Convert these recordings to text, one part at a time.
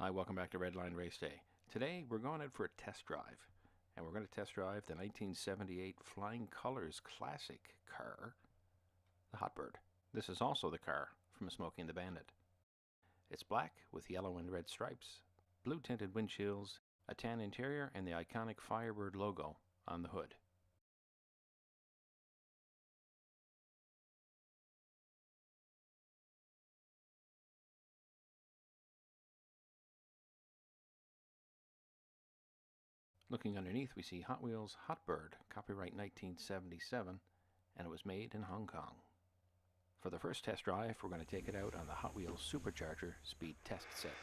Hi, welcome back to Redline Race Day. Today we're going out for a test drive, and we're going to test drive the 1978 Flying Colors classic car, the Hotbird. This is also the car from Smokey and the Bandit. It's black with yellow and red stripes, blue tinted windshields, a tan interior, and the iconic Firebird logo on the hood. Looking underneath, we see Hot Wheels Hotbird, copyright 1977, and it was made in Hong Kong. For the first test drive, we're going to take it out on the Hot Wheels Super-Charger Speed Test Set.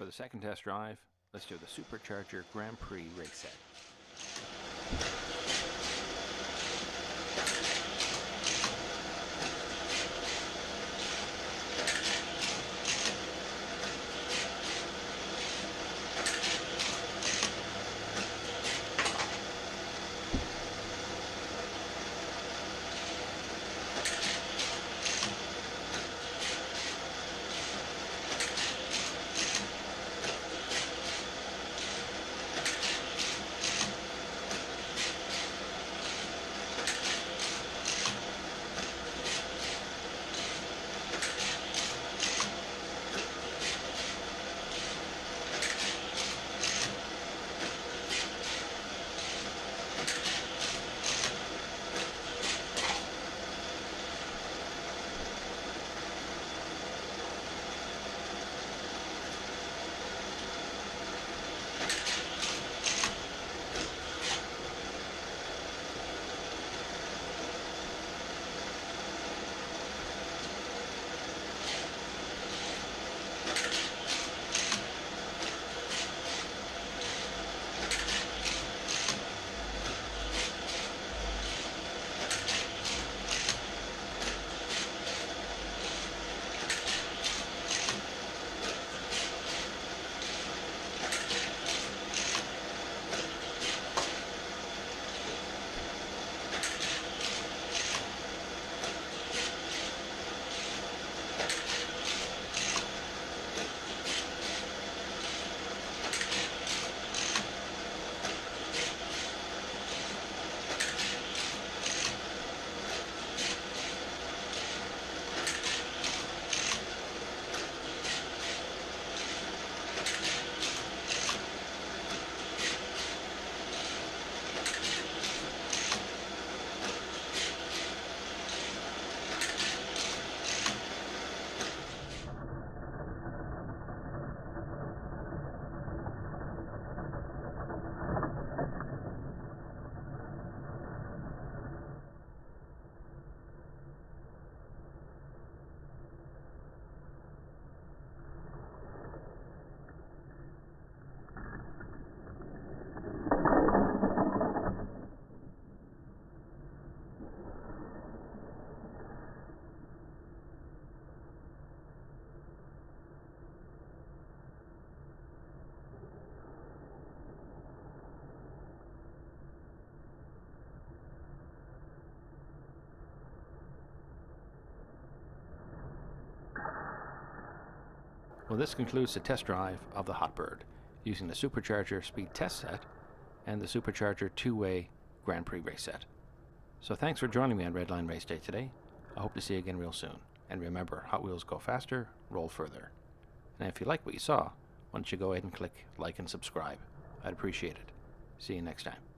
For the second test drive, let's do the Super-Charger Grand Prix race set. Well, this concludes the test drive of the Hotbird. using the Super-Charger Speed Test Set and the Super-Charger 2-Way Grand Prix race set. So thanks for joining me on Redline Race Day today. I hope to see you again real soon. And remember, Hot Wheels go faster, roll further. And if you like what you saw, why don't you go ahead and click like and subscribe. I'd appreciate it. See you next time.